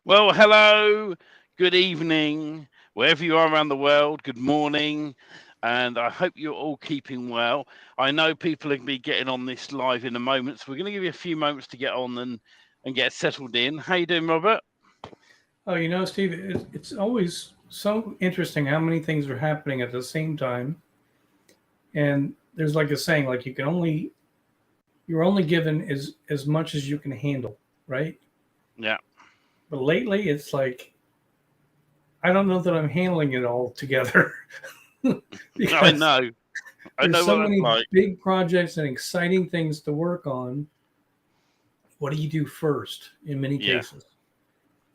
Well, hello, good evening, wherever you are around the world, good morning, and I hope you're all keeping well. I know people are going to be getting on this live in a moment, so we're going to give you a few moments to get on and get settled in. How you doing, Robert? Oh, Steve, it's always so interesting how many things are happening at the same time. And there's like a saying, like you're only given as much as you can handle, right? Yeah, But lately, it's like I don't know that I'm handling it all together I because know. I there's know so what that's many like. big projects and exciting things to work on. What do you do first in many Yeah, cases?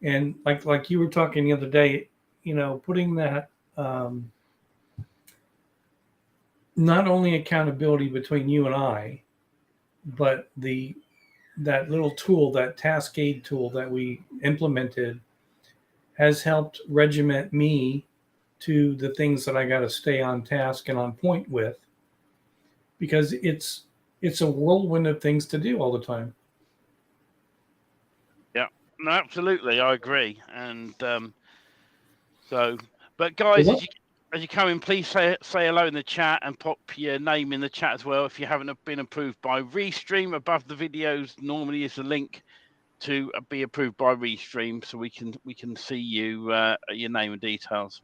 And like you were talking the other day, putting that not only accountability between you and I, but the that little tool, that Taskade tool that we implemented, has helped regiment me to the things that I got to stay on task and on point with, because it's a whirlwind of things to do all the time. yeah, no, absolutely, I agree. And so, but But guys, what as you come in, please say hello in the chat and pop your name in the chat as well. If you haven't been approved by Restream, above the videos normally is a link to be approved by Restream, so we can see your name and details.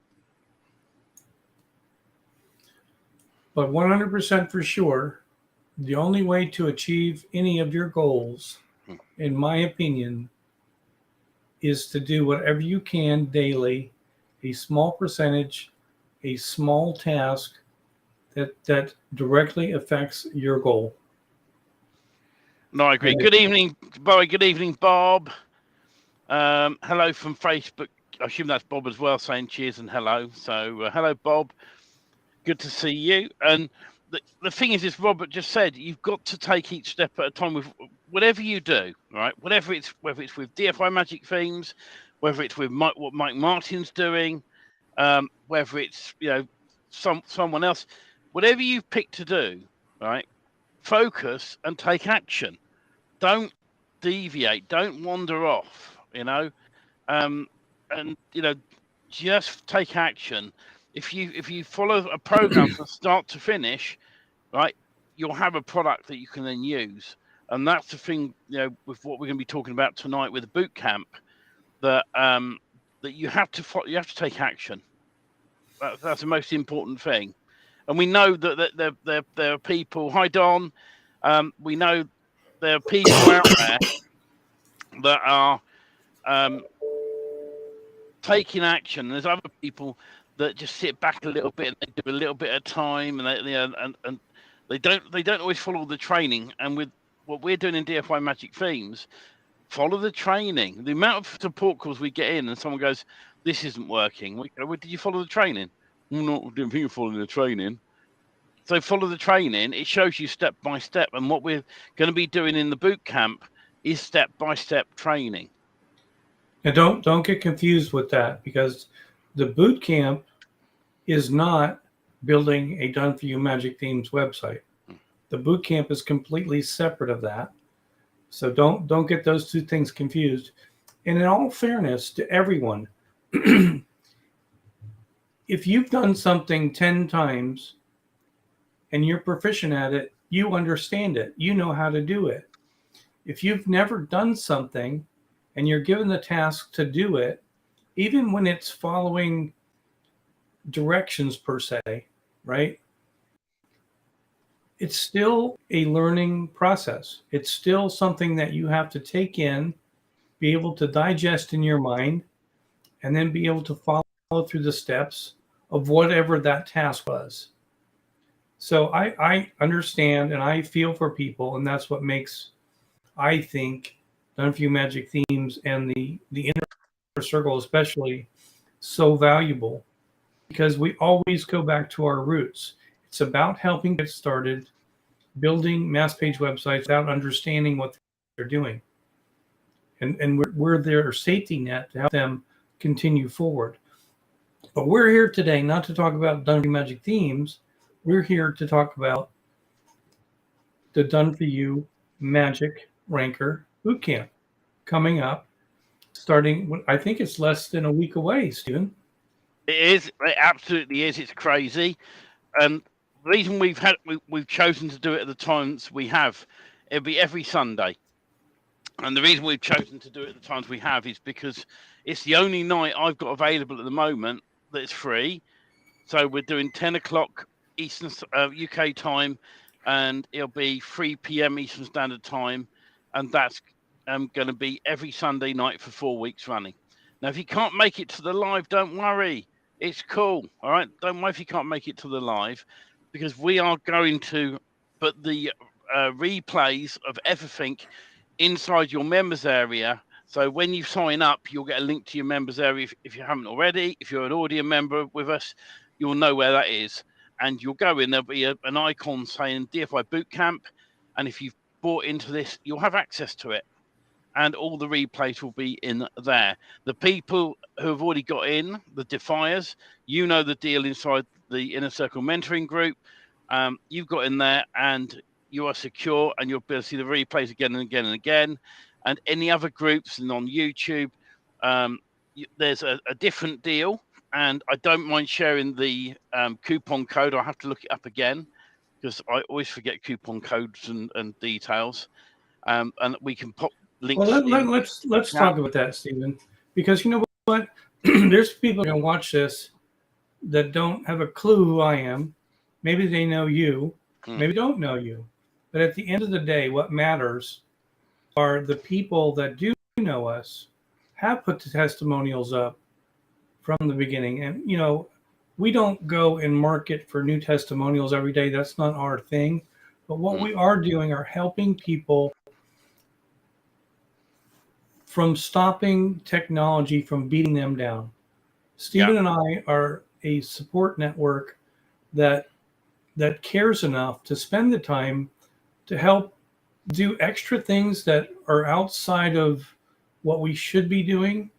but 100% for sure, the only way to achieve any of your goals, in my opinion, is to do whatever you can daily, a small percentage, a small task that directly affects your goal. No, I agree. And Good evening, Bowie. Good evening, Bob. Hello from Facebook. I assume that's Bob as well, saying cheers and hello. So hello, Bob. Good to see you. And the thing is, as Robert just said, you've got to take each step at a time with whatever you do, right? Whether it's with DFY Magic Themes, whether it's with what Mike Martin's doing, whether it's someone else, whatever you've picked to do, right? Focus and take action. Don't deviate. Don't wander off. Um, and just take action. If you follow a program from start to finish, right, you'll have a product that you can then use. And that's the thing, with what we're going to be talking about tonight with the boot camp, that you have to take action. That's the most important thing. And we know that there are people. Hi, Don. We know there are people out there that are um, taking action. There's other people that just sit back a little bit and they do a little bit at a time, and and they don't always follow the training. And with what we're doing in DFY Magic Themes, follow the training. The amount of support calls we get in, and someone goes, "This isn't working." We go, well, did you follow the training? Well, no, I didn't think of following the training. So follow the training. It shows you step by step, and what we're going to be doing in the boot camp is step by step training. don't get confused with that, because the boot camp is not building a done for you Magic Themes website. The boot camp is completely separate of that. So don't get those two things confused. And in all fairness to everyone, if you've done something 10 times and you're proficient at it, you understand it. You know how to do it. If you've never done something and you're given the task to do it, even when it's following directions per se, right? It's still a learning process. It's still something that you have to take in, be able to digest in your mind, and then be able to follow through the steps of whatever that task was. So I understand and I feel for people, and that's what makes, I think, Done Few Magic Themes and the inner circle especially so valuable, because we always go back to our roots. It's about helping get started building mass page websites without understanding what they're doing. And we're their safety net to help them continue forward. But we're here today not to talk about Done For You Magic Themes. We're here to talk about the Done For You Magic Ranker Bootcamp coming up starting. I think it's less than a week away, Stephen. It is. It absolutely is. It's crazy. And the reason we've chosen to do it at the times we have, it'll be every Sunday. And the reason we've chosen to do it at the times we have is because it's the only night I've got available at the moment that's free. So we're doing 10 o'clock Eastern UK time, and it'll be 3 p.m. Eastern Standard Time, and that's going to be every Sunday night for 4 weeks running. Now, if you can't make it to the live, don't worry. It's cool. All right. Don't worry if you can't make it to the live, because we are going to put the replays of everything inside your members area. So when you sign up, you'll get a link to your members area if you haven't already. If you're an audio member with us, you'll know where that is. And you'll go in, there'll be an icon saying DFY Bootcamp. And if you've bought into this, you'll have access to it. And all the replays will be in there. The people who have already got in, the defiers, you know the deal inside the Inner Circle Mentoring Group. You've got in there and you are secure, and you'll be able to see the replays again and again and again. And any other groups and on YouTube, there's a different deal. And I don't mind sharing the coupon code. I'll have to look it up again because I always forget coupon codes and details. And we can pop links. Well, let's talk about that, Stephen, because you know what? There's people going to watch this that don't have a clue who I am. Maybe they know you, maybe don't know you. But at the end of the day, what matters are the people that do know us, have put the testimonials up from the beginning. And, you know, we don't go and market for new testimonials every day. That's not our thing. But what we are doing are helping people from stopping technology from beating them down. Stephen and I are a support network that cares enough to spend the time to help do extra things that are outside of what we should be doing.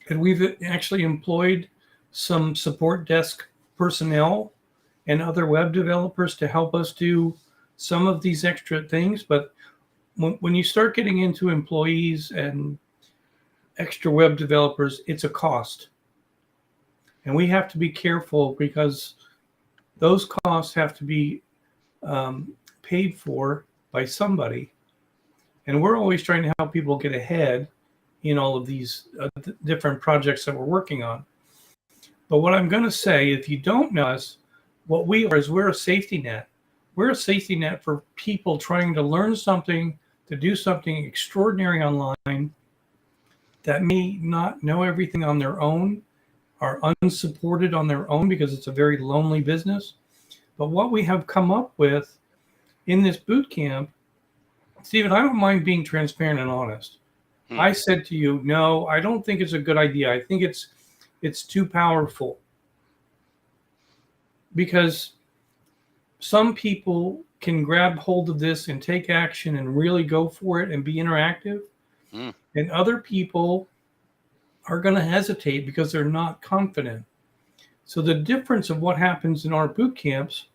And we've actually employed some support desk personnel and other web developers to help us do some of these extra things. But when you start getting into employees and extra web developers, it's a cost. And we have to be careful because those costs have to be paid for by somebody. And we're always trying to help people get ahead in all of these different projects that we're working on. But what I'm going to say, if you don't know us, what we are is we're a safety net. We're a safety net for people trying to learn something, to do something extraordinary online that may not know everything on their own, are unsupported on their own because it's a very lonely business. But what we have come up with in this boot camp, Stephen, I don't mind being transparent and honest. I said to you, no, I don't think it's a good idea. I think it's too powerful. Because some people can grab hold of this and take action and really go for it and be interactive. And other people are going to hesitate because they're not confident. So the difference of what happens in our boot camps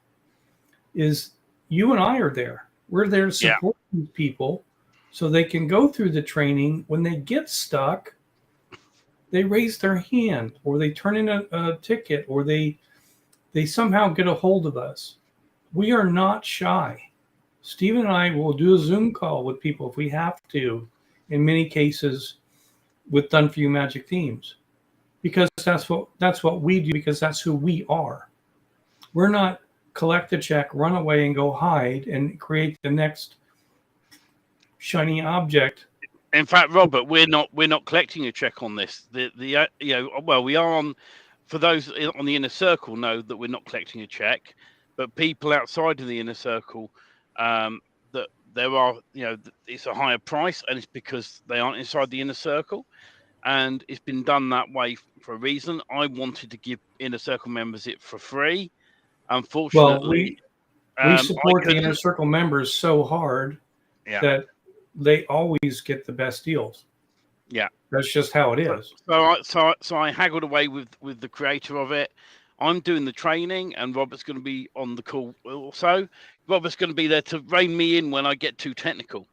is you and I are there. We're there to support these people so they can go through the training. When they get stuck, they raise their hand or they turn in a ticket or they somehow get a hold of us. We are not shy. Stephen and I will do a Zoom call with people if we have to, in many cases with Done For You Magic Themes, because that's what we do, because that's who we are. We're not collect a check, run away and go hide and create the next shiny object. In fact, Robert, we're not collecting a check on this. We are on, for those on the inner circle know that we're not collecting a check, but people outside of the inner circle, that there are, it's a higher price, and it's because they aren't inside the inner circle, and it's been done that way for a reason. I wanted to give inner circle members it for free. Unfortunately, we support the inner circle members so hard that they always get the best deals. Yeah, that's just how it is. So I haggled away with the creator of it. I'm doing the training, and Robert's going to be on the call also. Robert's going to be there to rein me in when I get too technical.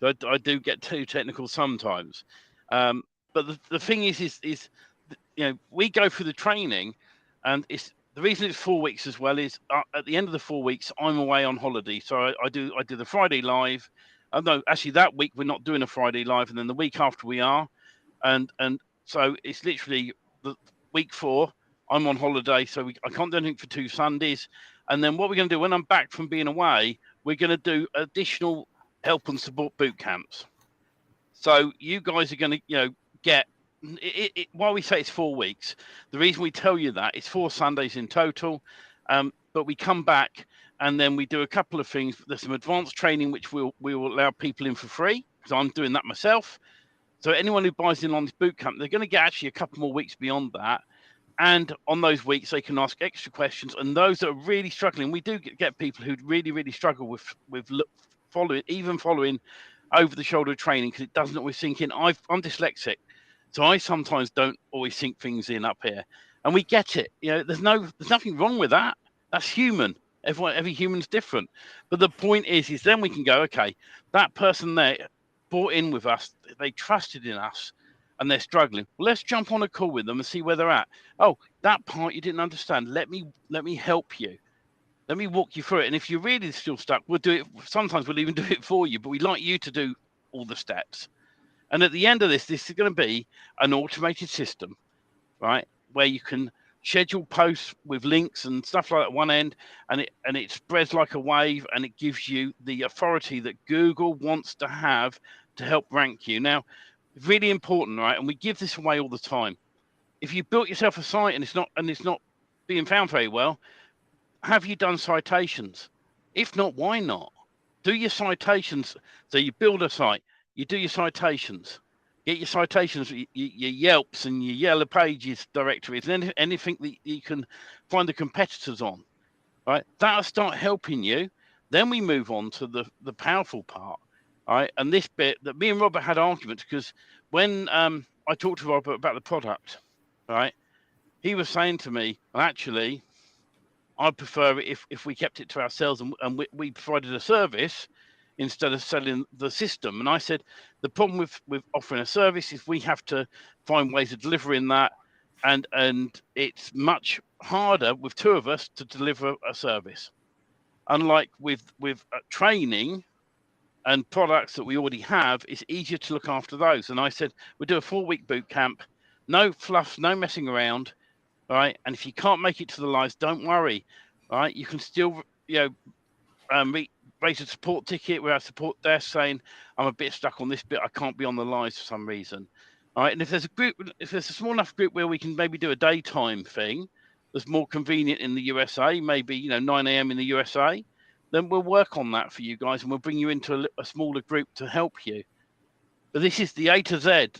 So I do get too technical sometimes. but the thing is, we go through the training, and it's the reason it's 4 weeks as well is at the end of the 4 weeks I'm away on holiday, so I do the Friday live. No, actually that week we're not doing a Friday live, and then the week after we are, and so it's literally the week 4. I'm on holiday, so I can't do anything for 2 Sundays. And then what we're going to do when I'm back from being away, we're going to do additional help and support boot camps. So you guys are going to, get while we say it's 4 weeks, the reason we tell you that it's 4 Sundays in total. But we come back and then we do a couple of things. There's some advanced training which we will allow people in for free, because I'm doing that myself. So anyone who buys in on this boot camp, they're going to get actually a couple more weeks beyond that. And on those weeks, they can ask extra questions. And those that are really struggling, we do get people who really, really struggle with following over the shoulder training, because it doesn't always sink in. I'm dyslexic, so I sometimes don't always sink things in up here. And we get it. There's nothing wrong with that. That's human. Every human's different. But the point is then we can go, okay, that person there bought in with us, they trusted in us, and they're struggling. Well, let's jump on a call with them and see where they're at. Oh, that part you didn't understand. Let me help you. Let me walk you through it. And if you're really still stuck, we'll do it. Sometimes we'll even do it for you, but we'd like you to do all the steps. And at the end of this is going to be an automated system, right, where you can schedule posts with links and stuff like that at one end, and it spreads like a wave, and it gives you the authority that Google wants to have to help rank you. Now, really important, right? And we give this away all the time. If you built yourself a site and it's not being found very well, have you done citations? If not, why not? Do your citations. So you build a site, you do your citations, get your citations, your Yelps and your Yellow Pages directories, and anything that you can find the competitors on, right? That'll start helping you. Then we move on to the powerful part, right? And this bit that me and Robert had arguments, because when I talked to Robert about the product, right, he was saying to me, well, actually, I'd prefer it if we kept it to ourselves and we provided a service instead of selling the system. And I said, the problem with offering a service is we have to find ways of delivering that. And it's much harder with 2 of us to deliver a service. Unlike with training and products that we already have, it's easier to look after those. And I said, we'll do a 4-week boot camp, no fluff, no messing around. All right. And if you can't make it to the lives, don't worry. All right. You can still, raise a support ticket with our support desk saying, I'm a bit stuck on this bit. I can't be on the lives for some reason. All right. And if there's a small enough group where we can maybe do a daytime thing that's more convenient in the USA, maybe, 9 a.m. in the USA, then we'll work on that for you guys, and we'll bring you into a smaller group to help you. But this is the A to Z,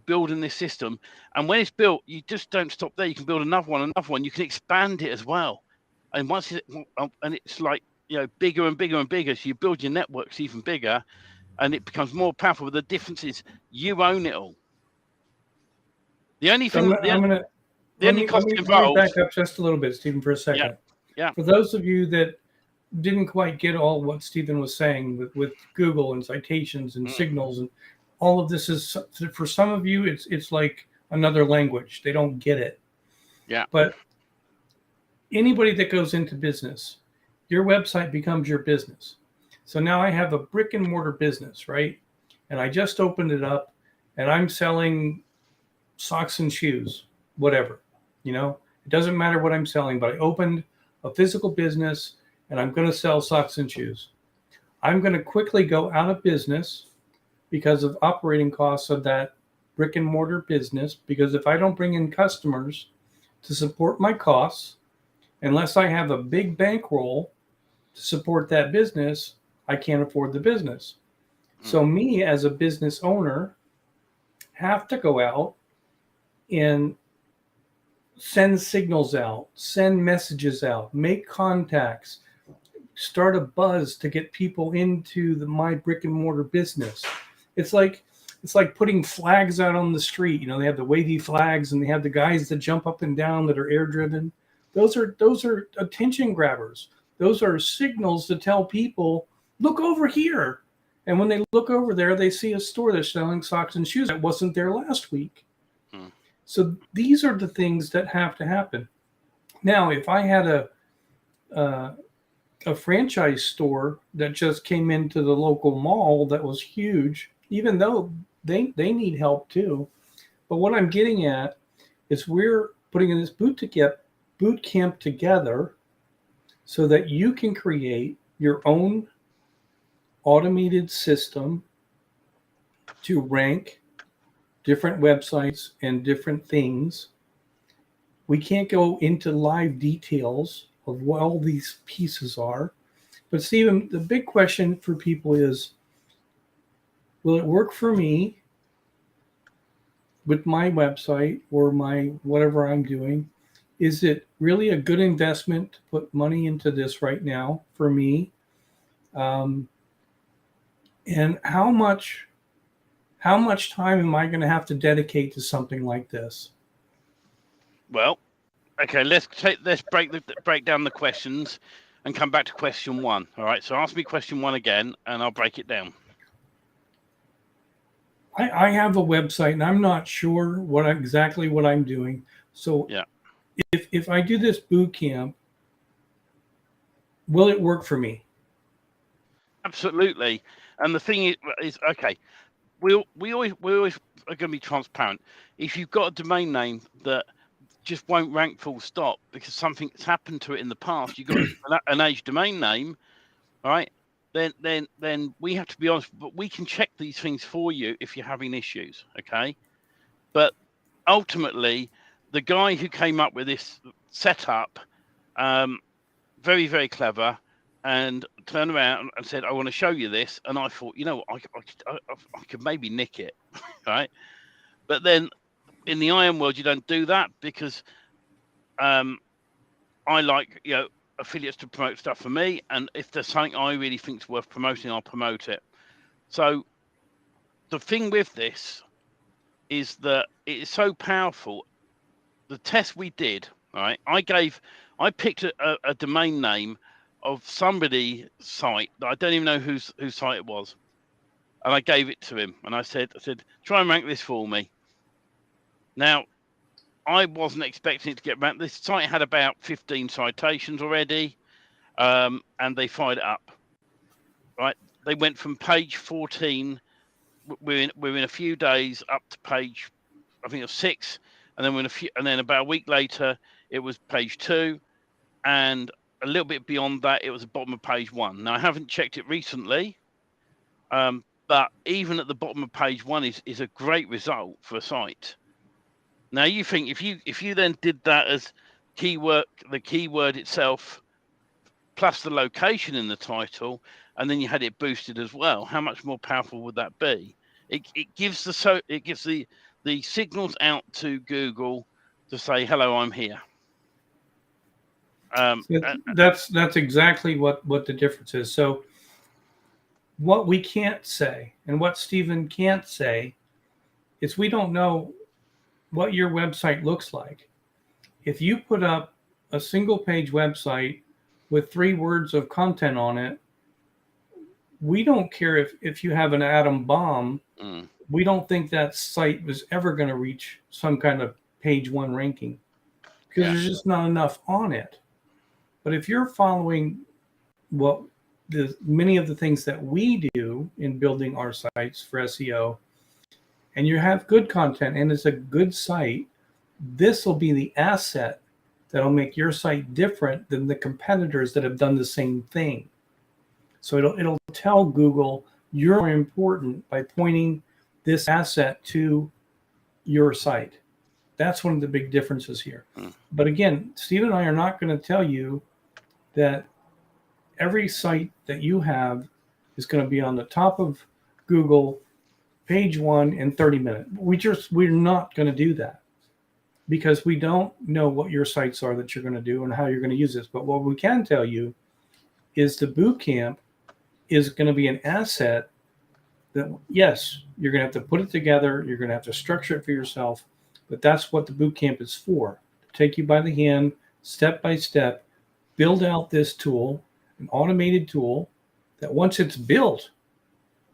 building this system. And when it's built, you just don't stop there. You can build another one. You can expand it as well. And it's like, bigger and bigger and bigger. So you build your networks even bigger, and it becomes more powerful. But the difference is you own it all. The only thing, let me back up just a little bit, Stephen, for a second. Yeah. For those of you that didn't quite get all what Stephen was saying with Google and citations and signals and all of this, is for some of you, it's like another language. They don't get it. Yeah. But anybody that goes into business, your website becomes your business. So now I have a brick and mortar business, right? And I just opened it up, and I'm selling socks and shoes, whatever. It doesn't matter what I'm selling, but I opened a physical business, and I'm going to sell socks and shoes. I'm going to quickly go out of business because of operating costs of that brick and mortar business. Because if I don't bring in customers to support my costs, unless I have a big bankroll to support that business, I can't afford the business. So me as a business owner have to go out and send signals out, send messages out, make contacts, start a buzz to get people into my brick and mortar business. It's like putting flags out on the street. They have the wavy flags, and they have the guys that jump up and down that are air driven. Those are attention grabbers. Those are signals to tell people, look over here. And when they look over there, they see a store that's selling socks and shoes that wasn't there last week. So these are the things that have to happen. Now, if I had a franchise store that just came into the local mall that was huge, even though they need help too. But what I'm getting at is we're putting in this boot camp together so that you can create your own automated system to rank different websites and different things. We can't go into live details of what all these pieces are. But Stephen, the big question for people is, will it work for me with my website or my whatever I'm doing? Is it really a good investment to put money into this right now for me? And how much time am I going to have to dedicate to something like this? Well, okay, let's break down the questions and come back to question one. All right, so ask me question one again, and I'll break it down. I have a website, and I'm not sure exactly what I'm doing. So yeah, if I do this boot camp, will it work for me? Absolutely. And the thing is okay, we always are going to be transparent. If you've got a domain name that just won't rank full stop because something's happened to it in the past, you've got an age domain name, right? Then we have to be honest, but we can check these things for you if you're having issues, okay? But ultimately, the guy who came up with this setup, very, very clever, and turned around and said, I want to show you this. And I thought, I could maybe nick it, right? But then in the IM world, you don't do that because I like, affiliates to promote stuff for me. And if there's something I really think is worth promoting, I'll promote it. So the thing with this is that it is so powerful. The test we did, right? I picked a domain name of somebody's site that I don't even know whose site it was. And I gave it to him and I said, try and rank this for me. Now, I wasn't expecting it to get ranked. This site had about 15 citations already, and they fired it up. Right? They went from page 14. We're in a few days up to page, I think it was 6, and then about a week later it was page 2, and a little bit beyond that it was the bottom of page 1. Now I haven't checked it recently, but even at the bottom of page 1 is a great result for a site. Now you think if you then did that as the keyword itself plus the location in the title, and then you had it boosted as well, how much more powerful would that be? It gives the signals out to Google to say, hello, I'm here. That's exactly what the difference is. So what we can't say and what Stephen can't say is we don't know what your website looks like. If you put up a single page website with 3 words of content on it, we don't care if you have an atom bomb. We don't think that site was ever going to reach some kind of page 1 ranking because there's just not enough on it. But if you're following many of the things that we do in building our sites for SEO, and you have good content and it's a good site, this will be the asset that'll make your site different than the competitors that have done the same thing. So it'll tell Google you're more important by pointing this asset to your site. That's one of the big differences here. But again, Steve and I are not going to tell you that every site that you have is going to be on the top of Google page 1 in 30 minutes. We're not going to do that because we don't know what your sites are that you're going to do and how you're going to use this. But what we can tell you is the boot camp is going to be an asset that, yes, you're going to have to put it together. You're going to have to structure it for yourself. But that's what the boot camp is for, to take you by the hand, step by step, build out this tool, an automated tool that once it's built,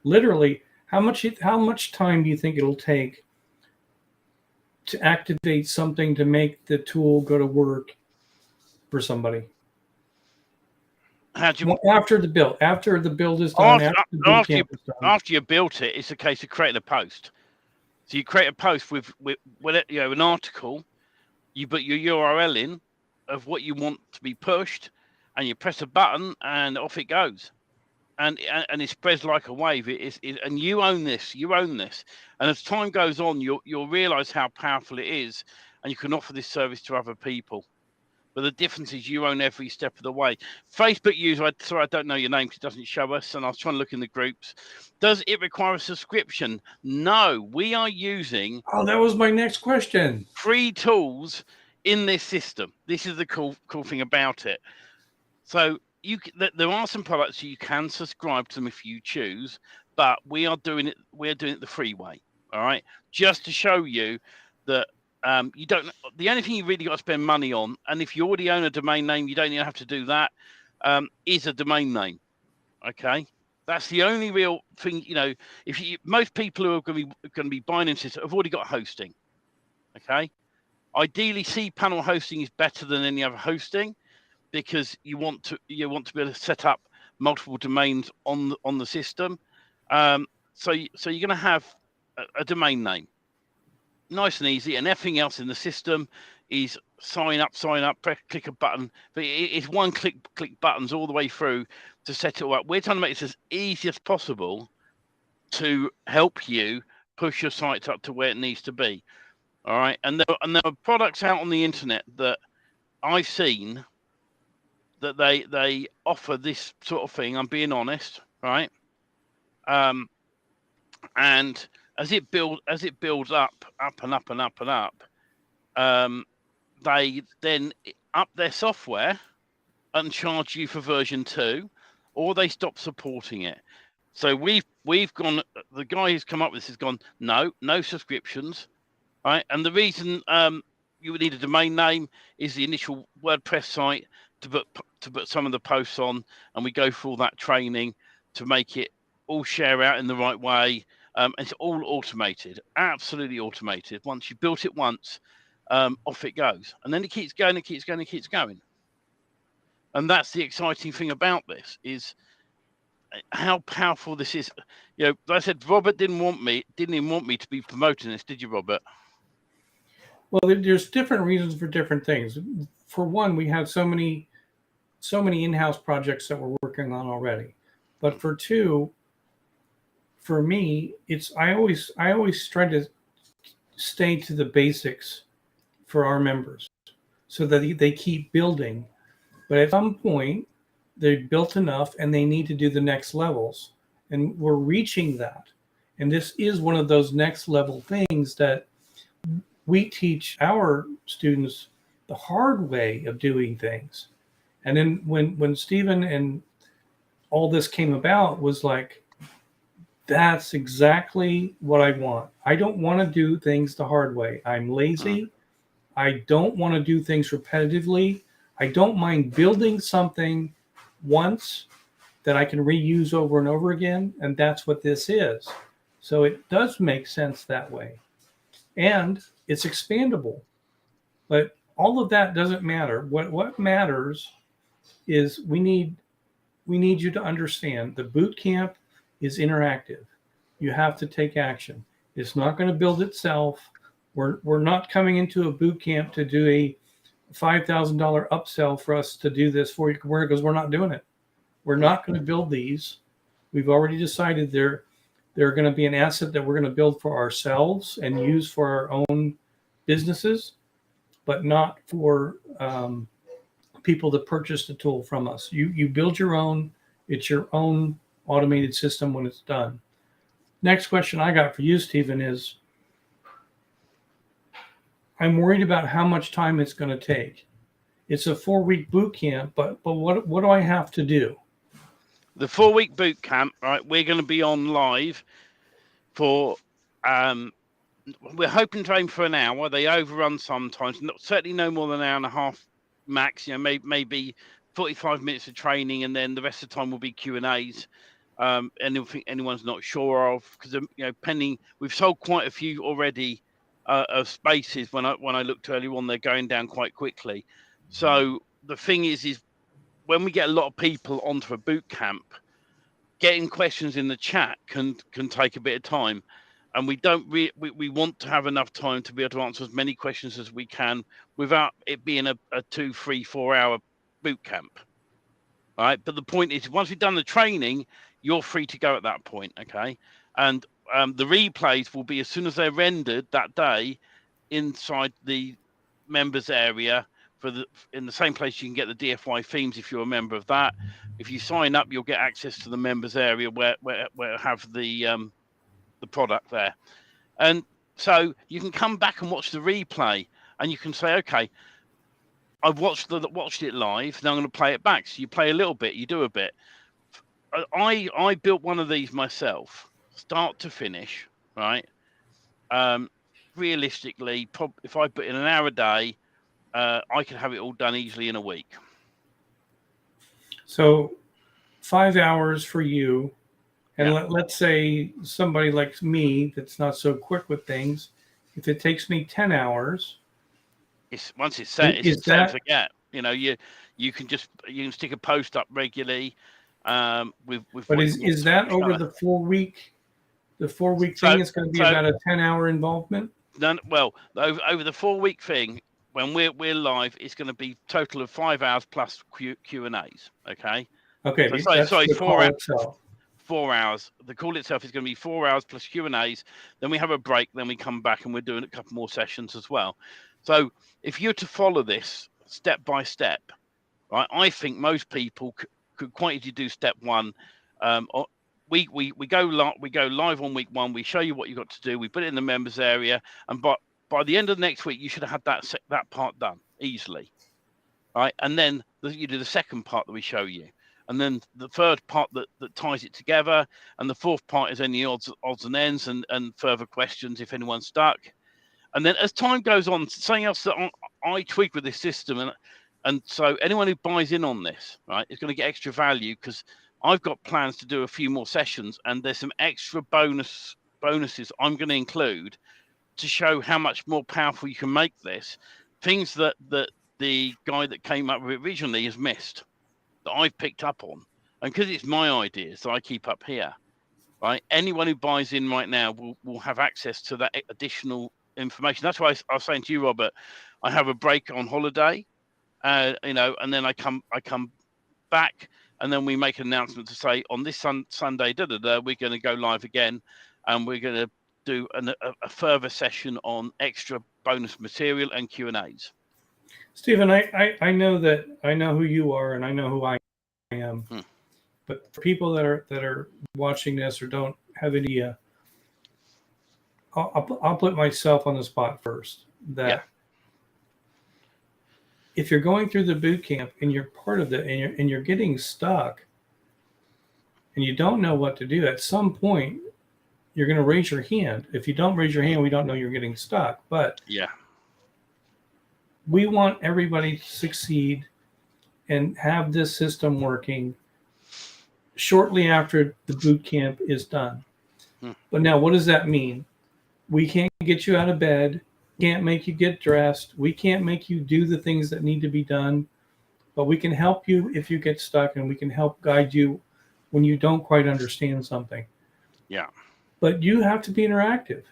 literally, how much time do you think it'll take to activate something to make the tool go to work for somebody? How do you, Well, after the build is done, after the boot camp is done. after you built it, it's a case of creating a post. So you create a post with an article, you put your URL in of what you want to be pushed, and you press a button, and off it goes. And it spreads like a wave. And you own this. You own this. And as time goes on, you'll realize how powerful it is, and you can offer this service to other people. But the difference is you own every step of the way. Facebook user, sorry, I don't know your name because it doesn't show us, and I was trying to look in the groups. Does it require a subscription? No, we are using. Oh, that was my next question. Free tools in this system. This is the cool thing about it. So there are some products you can subscribe to them if you choose, but we're doing it the free way. All right, just to show you that you don't. The only thing you really got to spend money on, and if you already own a domain name, you don't even have to do that. Is a domain name. Okay, that's the only real thing. If most people who are going to be buying into this have already got hosting. Okay, ideally, cPanel hosting is better than any other hosting, because you want to be able to set up multiple domains on the system. So you're going to have a domain name, nice and easy, and everything else in the system is sign up, click a button. But it's one click buttons all the way through to set it all up. We're trying to make this as easy as possible to help you push your site up to where it needs to be. All right, and there are products out on the internet that I've seen that they offer this sort of thing. I'm being honest, right? And as it builds up and up and up and up, they then up their software and charge you for version 2, or they stop supporting it. So we've gone. The guy who's come up with this has gone, no subscriptions, right? And the reason you would need a domain name is the initial WordPress site to put some of the posts on, and we go through all that training to make it all share out in the right way. It's all automated, absolutely automated. Once you built it once, off it goes, and then it keeps going, and that's the exciting thing about this, is how powerful this is. Like I said, Robert didn't even want me to be promoting this, did you, Robert? Well, there's different reasons for different things. For one, we have so many in-house projects that we're working on already. But for two, for me, I always try to stay to the basics for our members so that they keep building. But at some point, they've built enough and they need to do the next levels. And we're reaching that. And this is one of those next level things that we teach our students the hard way of doing things. And then when Stephen and all this came about, was like, that's exactly what I want. I don't want to do things the hard way. I'm lazy. I don't want to do things repetitively. I don't mind building something once that I can reuse over and over again. And that's what this is. So it does make sense that way. And it's expandable. But all of that doesn't matter. What matters is we need you to understand the boot camp is interactive. You have to take action. It's not going to build itself. We're not coming into a boot camp to do a $5,000 upsell for us to do this for you, because we're not doing it. We're not going to build these. We've already decided they're going to be an asset that we're going to build for ourselves and use for our own businesses, but not for people to purchase the tool from us. You build your own. It's your own automated system when it's done. Next question I got for you, Stephen, is I'm worried about how much time it's going to take. It's a 4-week boot camp, but what do I have to do? The 4-week boot camp, right? We're going to be on live for. We're hoping to aim for an hour. They overrun sometimes. Certainly no more than an hour and a half max. Maybe 45 minutes of training, and then the rest of the time will be Q&As. Anything anyone's not sure of, because pending, we've sold quite a few already of spaces. When I looked earlier on, they're going down quite quickly. So the thing is when we get a lot of people onto a boot camp, getting questions in the chat can take a bit of time, and we don't we want to have enough time to be able to answer as many questions as we can without it being a 2, 3, 4 hour boot camp. All right, but the point is, once we've done the training, you're free to go at that point. Okay, and the replays will be as soon as they're rendered that day inside the members area in the same place you can get the DFY themes if you're a member of that. If you sign up, you'll get access to the members area where I have the product there, and so you can come back and watch the replay, and you can say, okay, I've watched it live. Now I'm going to play it back. So you play a little bit, you do a bit. I built one of these myself, start to finish, right? Realistically, if I put in an hour a day, I could have it all done easily in a week. So 5 hours for you. And let's say somebody like me that's not so quick with things, if it takes me 10 hours. Once it's set, it's set and forget. You know, you can stick a post up regularly. But is that over the 4 week? The 4 week thing is going to be about a 10-hour involvement. Well, over the 4 week thing, when we're live, it's going to be total of 5 hours plus Q and A's. Okay. Okay. So, sorry, 4 hours. 4 hours. The call itself is going to be 4 hours plus Q and A's. Then we have a break. Then we come back and we're doing a couple more sessions as well. So if you're to follow this step by step, right, I think most people could quite easily do step one. We go live on week 1. We show you what you've got to do. We put it in the members area, and by the end of next week, you should have had that part done easily, right? And then you do the second part that we show you, and then the third part that ties it together, and the fourth part is any odds and ends and further questions if anyone's stuck. And then as time goes on, something else that I tweak with this system, and so anyone who buys in on this, right, is going to get extra value, because I've got plans to do a few more sessions, and there's some extra bonuses I'm going to include to show how much more powerful you can make this. Things that the guy that came up with it originally has missed, that I've picked up on. And because it's my ideas that I keep up here, right, anyone who buys in right now will have access to that additional information. That's why I was saying to you, Robert, I have a break on holiday, and then I come back, and then we make an announcement to say on this Sunday, we're going to go live again, and we're going to do a further session on extra bonus material and Q&As. Stephen, I know who you are, and I know who I am. But for people that are watching this or don't have any, I'll put myself on the spot first. If you're going through the boot camp and you're part of it, and you're getting stuck, and you don't know what to do, at some point you're going to raise your hand. If you don't raise your hand, we don't know you're getting stuck. But we want everybody to succeed and have this system working shortly after the boot camp is done. But now, what does that mean? We can't get you out of bed, can't make you get dressed, we can't make you do the things that need to be done, but we can help you if you get stuck, and we can help guide you when you don't quite understand something. But you have to be interactive.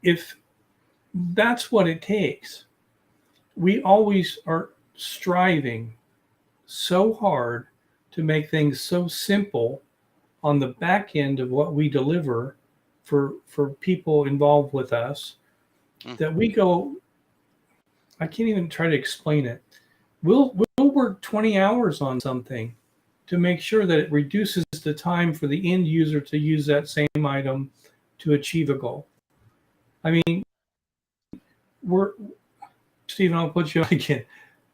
If that's what it takes, we always are striving so hard to make things so simple on the back end of what we deliver for people involved with us, that we go, I can't even try to explain it. We'll work 20 hours on something to make sure that it reduces the time for the end user to use that same item to achieve a goal. I mean, Stephen, I'll put you on again.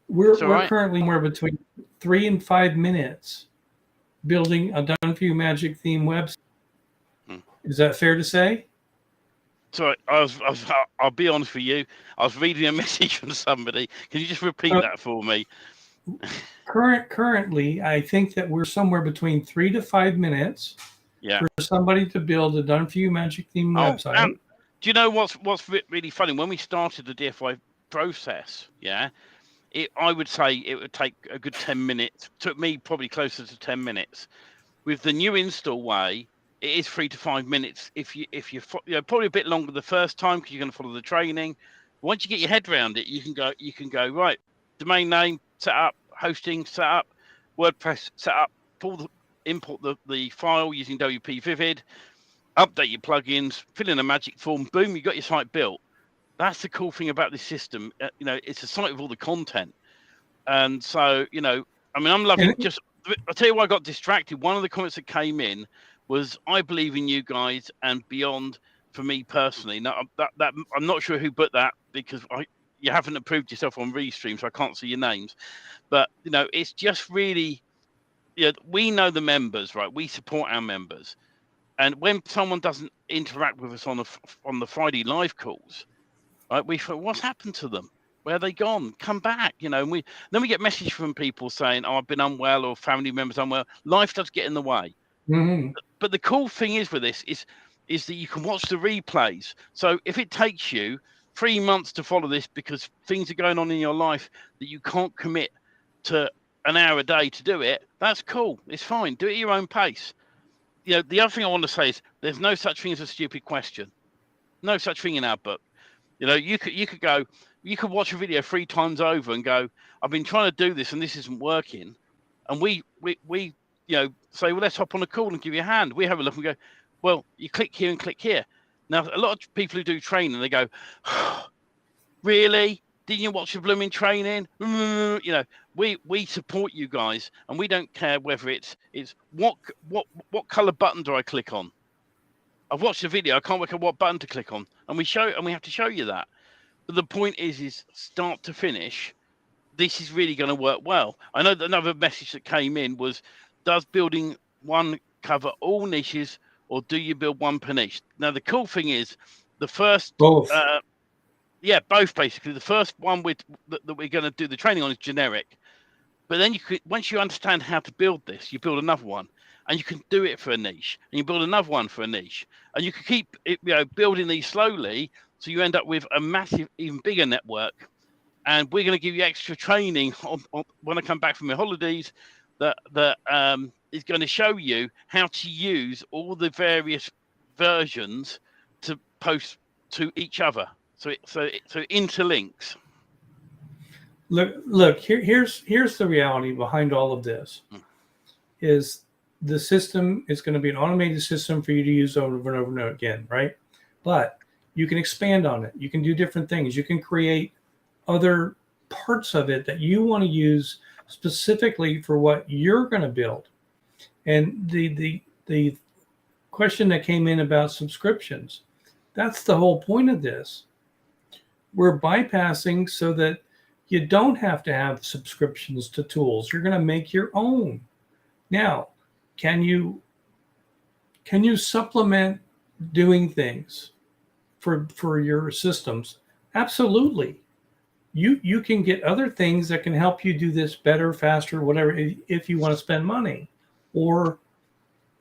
We're currently somewhere between 3 and 5 minutes building a Done For You Magic theme website. Is that fair to say? Sorry, I'll be honest with you. I was reading a message from somebody. Can you just repeat that for me? Currently, I think that we're somewhere between 3 to 5 minutes for somebody to build a Done For You Magic theme website. Do you know what's really funny? When we started the DFY process, yeah, I would say it would take a good 10 minutes. Took me probably closer to 10 minutes. With the new install way, it is 3 to 5 minutes. If you probably a bit longer the first time because you're going to follow the training. Once you get your head around it, you can go right. Domain name set up, hosting set up, WordPress set up. Import the file using WP Vivid, update your plugins, fill in a magic form. Boom, you got your site built. That's the cool thing about this system. It's a site with all the content, and so I mean, I'm loving just. I'll tell you why I got distracted. One of the comments that came in was, "I believe in you guys and beyond." For me personally, now that I'm not sure who put that because you haven't approved yourself on Restream, so I can't see your names. But it's just really, we know the members, right? We support our members, and when someone doesn't interact with us on the Friday live calls, right, we thought, what's happened to them? Where are they gone? Come back, And then we get messages from people saying, "Oh, I've been unwell," or family members unwell. Life does get in the way. Mm-hmm. But the cool thing is with this is that you can watch the replays. So if it takes you 3 months to follow this because things are going on in your life that you can't commit to an hour a day to do it, that's cool. It's fine. Do it at your own pace. The other thing I want to say is there's no such thing as a stupid question. No such thing in our book. You could watch a video 3 times over and go, "I've been trying to do this and this isn't working." And we say, "Well, let's hop on a call and give you a hand." We have a look and go, "Well, you click here and click here." Now, a lot of people who do training, they go, "Really? Didn't you watch the blooming training?" We support you guys, and we don't care whether it's what color button do I click on. I've watched the video. I can't work out what button to click on, and we have to show you that. But the point is start to finish, this is really going to work well. I know that another message that came in was, does building one cover all niches, or do you build one per niche? Now, the cool thing is the first Both. Both basically. The first one that we're going to do the training on is generic. But then once you understand how to build this, you build another one, and you can do it for a niche, and you build another one for a niche, and you can keep building these slowly, so you end up with a massive, even bigger network. And we're going to give you extra training on when I come back from my holidays that is going to show you how to use all the various versions to post to each other. So it interlinks. Look. Here's the reality behind all of this. Is the system is going to be an automated system for you to use over and over and over again, right? But you can expand on it. You can do different things. You can create other parts of it that you want to use specifically for what you're going to build. And the question that came in about subscriptions, that's the whole point of this. We're bypassing so that you don't have to have subscriptions to tools. You're going to make your own. Now, can you supplement doing things for your systems? Absolutely. You can get other things that can help you do this better, faster, whatever, if you want to spend money, or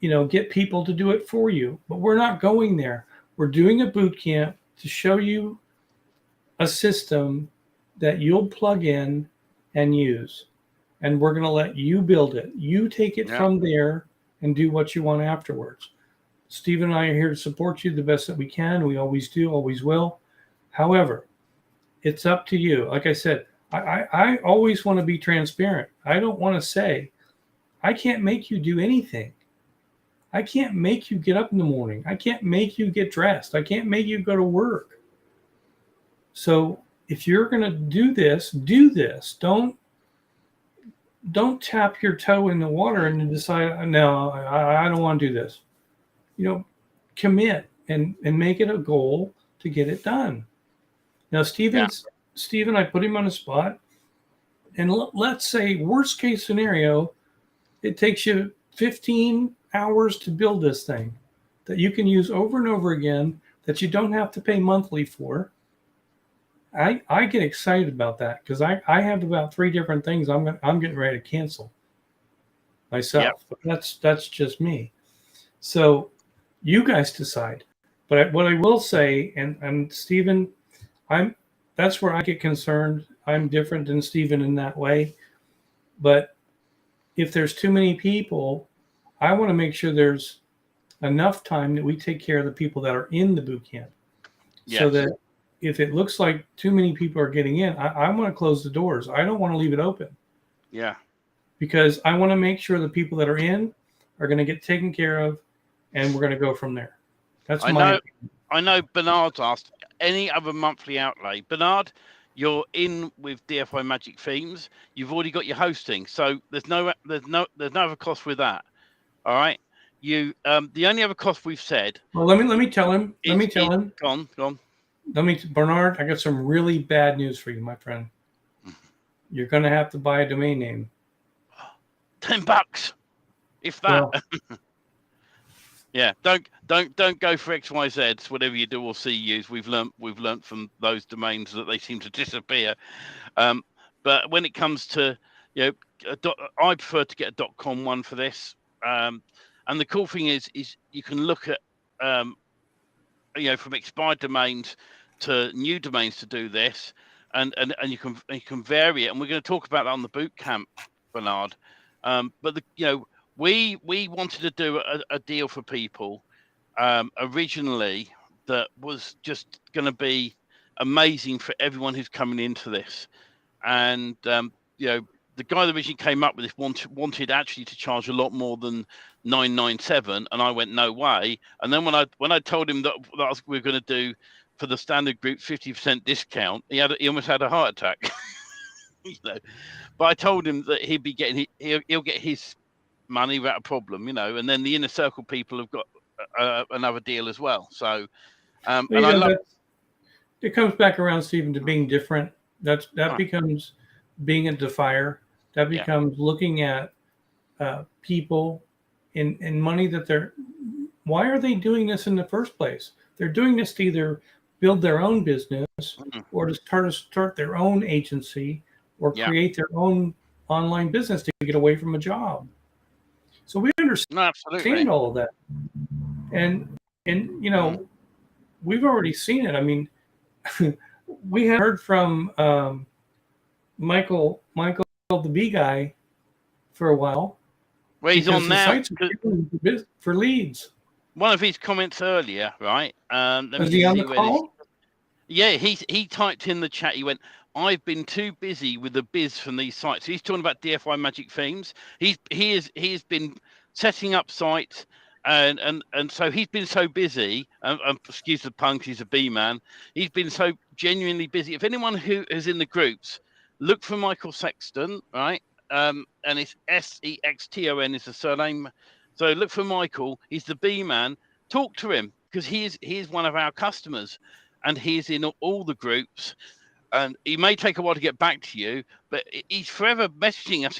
get people to do it for you. But we're not going there. We're doing a boot camp to show you a system that you'll plug in and use, and we're going to let you build it. You take it from there and do what you want afterwards. Steve and I are here to support you the best that we can. We always do, always will. However, it's up to you. Like I said, I always want to be transparent. I don't want to say, I can't make you do anything. I can't make you get up in the morning. I can't make you get dressed. I can't make you go to work. So if you're going to do this, do this. Don't tap your toe in the water and decide, no, I don't want to do this. Commit and make it a goal to get it done. Now, Steven, I put him on the spot. And let's say worst case scenario, it takes you 15 hours to build this thing that you can use over and over again, that you don't have to pay monthly for. I get excited about that because I have about 3 different things I'm getting ready to cancel myself. But that's just me. So you guys decide. But what I will say, and Stephen, that's where I get concerned. I'm different than Stephen in that way. But if there's too many people, I want to make sure there's enough time that we take care of the people that are in the boot camp. So Yes. that if it looks like too many people are getting in, I want to close the doors. I don't want to leave it open. Yeah. Because I want to make sure the people that are in are going to get taken care of, and we're going to go from there. That's I my know. opinion. I know. Bernard's asked any other monthly outlay. Bernard, you're in with DFY Magic Themes. You've already got your hosting, so there's no other cost with that. All right. You the only other cost we've said Well, let me tell him. Let me tell is him. gone. Bernard, I got some really bad news for you, my friend. You're going to have to buy a domain name. $10, if that. Well, yeah, don't go for XYZs, whatever you do or CUs. We've learnt from those domains that they seem to disappear. But when it comes to, I prefer to get a .com one for this. And the cool thing is you can look at from expired domains to new domains to do this, and you can vary it. And we're going to talk about that on the boot camp, Bernard. But we wanted to do a deal for people originally that was just going to be amazing for everyone who's coming into this. And the guy that originally came up with this wanted actually to charge a lot more than $997, and I went no way. And then when I told him that we were going to do for the standard group 50% discount, he almost had a heart attack. But I told him that he'd be getting he'll get his money without a problem, and then the inner circle people have got another deal as well. So and I love it comes back around, Stephen, to being different. That becomes being a defier. That becomes looking at people in money that they're. Why are they doing this in the first place? They're doing this to either build their own business or to start their own agency or create their own online business to get away from a job. So we understand all of that, and we've already seen it. I mean, we have heard from Michael the B guy for a while. Well, he's on now sites for leads. One of his comments earlier, right? Is he on the call? Yeah, he typed in the chat. He went, "I've been too busy with the biz from these sites." So he's talking about DFY Magic Themes. He has been setting up sites, and so he's been so busy. Excuse the pun, he's a B man. He's been so genuinely busy. If anyone who is in the groups, look for Michael Sexton, right? And it's Sexton is the surname. So look for Michael. He's the B man. Talk to him because he is one of our customers, and he's in all the groups. And he may take a while to get back to you, but he's forever messaging us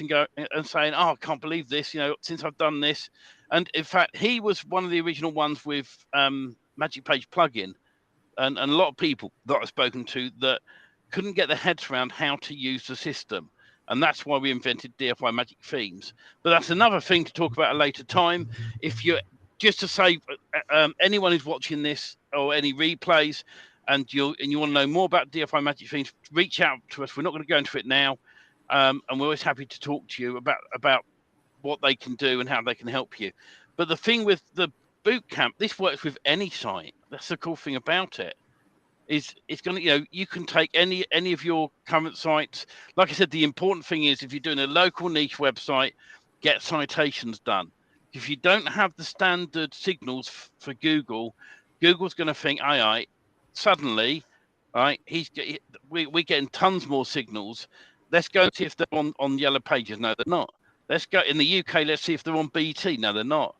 and saying, "Oh, I can't believe this! Since I've done this." And in fact, he was one of the original ones with Magic Page plugin, and a lot of people that I've spoken to that couldn't get their heads around how to use the system. And that's why we invented DFY Magic Themes. But that's another thing to talk about at a later time. If you're just to say, anyone who's watching this or any replays, and you want to know more about DFY Magic Themes, reach out to us. We're not going to go into it now, and we're always happy to talk to you about what they can do and how they can help you. But the thing with the boot camp, this works with any site. That's the cool thing about it. It's going to, you can take any of your current sites. Like I said, the important thing is if you're doing a local niche website, get citations done. If you don't have the standard signals for Google's going to think, aye, suddenly, right? We're getting tons more signals. Let's go and see if they're on Yellow Pages. No, they're not. Let's go in the UK. Let's see if they're on BT. No, they're not.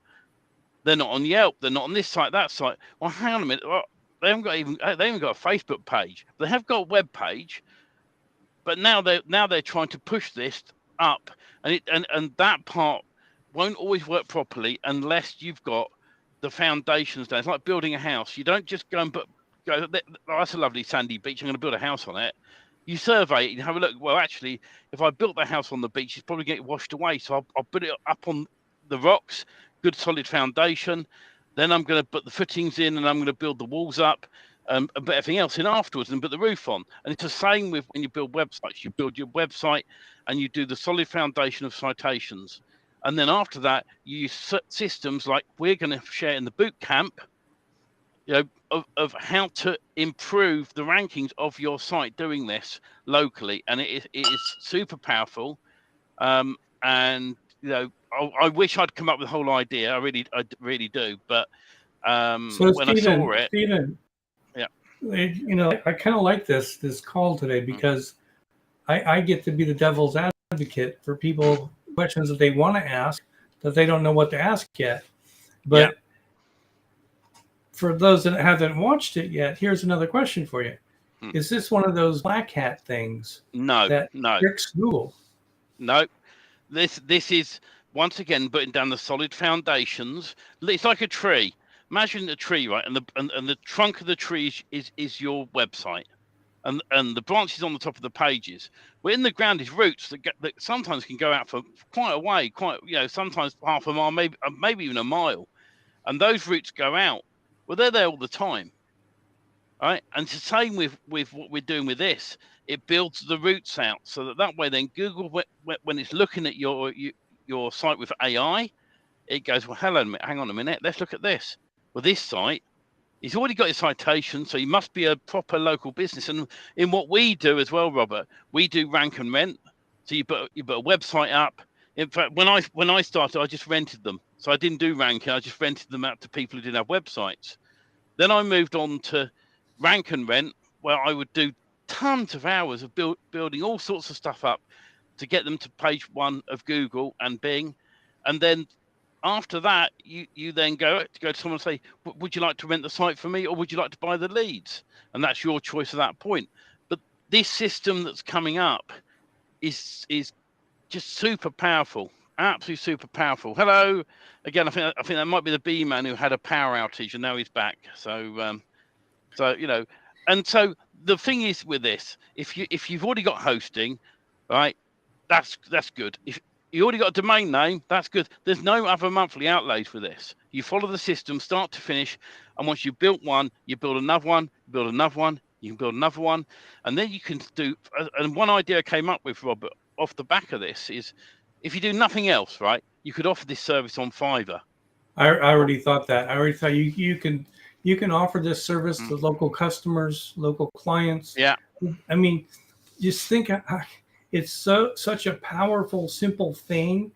They're not on Yelp. They're not on this site, that site. Well, hang on a minute. Well, they haven't got a Facebook page. They have got a web page, but now they're trying to push this up, and that part won't always work properly unless you've got the foundations down. It's like building a house. You don't just go and go. That's a lovely sandy beach. I'm going to build a house on it. You survey it and have a look. Well, actually, if I built the house on the beach, it's probably getting washed away. So I'll put it up on the rocks, good solid foundation. Then I'm going to put the footings in, and I'm going to build the walls up, and put everything else in afterwards, and put the roof on. And it's the same with when you build websites. You build your website, and you do the solid foundation of citations. And then after that, you use systems like we're going to share in the boot camp, of how to improve the rankings of your site doing this locally. And it is super powerful. And I wish I'd come up with the whole idea. I really do. But So when I saw it, Stephen, yeah, I kind of like this call today because I get to be the devil's advocate for people questions that they want to ask that they don't know what to ask yet. But for those that haven't watched it yet, here's another question for you. Is this one of those black hat things that tricks Google? No. This is, once again, putting down the solid foundations. It's like a tree. Imagine a tree, right? And the trunk of the tree is your website. And the branches on the top of the pages. Well, in the ground is roots that sometimes can go out for quite a way, sometimes half a mile, maybe even a mile. And those roots go out. Well, they're there all the time, right? And it's the same with what we're doing with this. It builds the roots out so that way then Google, when it's looking at your site with AI, it goes, well, hang on a minute, let's look at this. Well, this site, he's already got his citation, so he must be a proper local business. And in what we do as well, Robert, we do rank and rent. So you put a website up. In fact, when I started, I just rented them. So I didn't do ranking. I just rented them out to people who didn't have websites. Then I moved on to rank and rent, where I would do tons of hours of building all sorts of stuff up to get them to page 1 of Google and Bing. And then after that, you then go to someone and say, would you like to rent the site for me, or would you like to buy the leads? And that's your choice at that point. But this system that's coming up is just super powerful, absolutely super powerful. Hello again. I think that might be the B man who had a power outage and now he's back. So and so the thing is with this, if you've already got hosting, right, that's good. If you already got a domain name, that's good. There's no other monthly outlays for this. You follow the system start to finish, and once you've built one, you build another one, build another one, you can build another one, and then you can do. And one idea I came up with, Robert, off the back of this is, if you do nothing else, right, you could offer this service on Fiverr. I already thought that. I already thought you can offer this service to local customers, local clients. Yeah. I mean, just think, it's such a powerful, simple thing,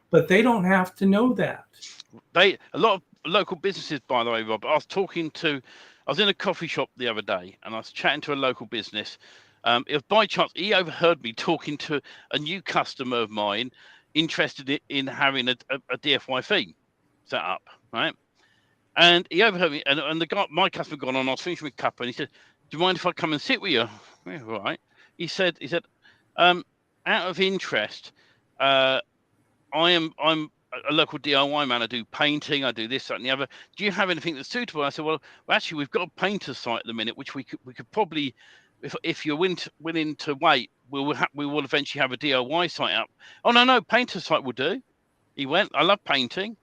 but they don't have to know that. A lot of local businesses, by the way, Rob, I was in a coffee shop the other day and I was chatting to a local business. If by chance he overheard me talking to a new customer of mine interested in having a DFY theme set up, right? And he overheard me, and the guy, my customer, gone on. I was finishing with cuppa, and he said, "Do you mind if I come and sit with you?" Yeah, all right. He said, out of interest, I'm a local DIY man. I do painting. I do this, that, and the other. Do you have anything that's suitable? I said, well, actually, we've got a painter's site at the minute, which we could probably, if you're willing to wait, we will eventually have a DIY site up. Oh no, painter's site will do. He went, I love painting.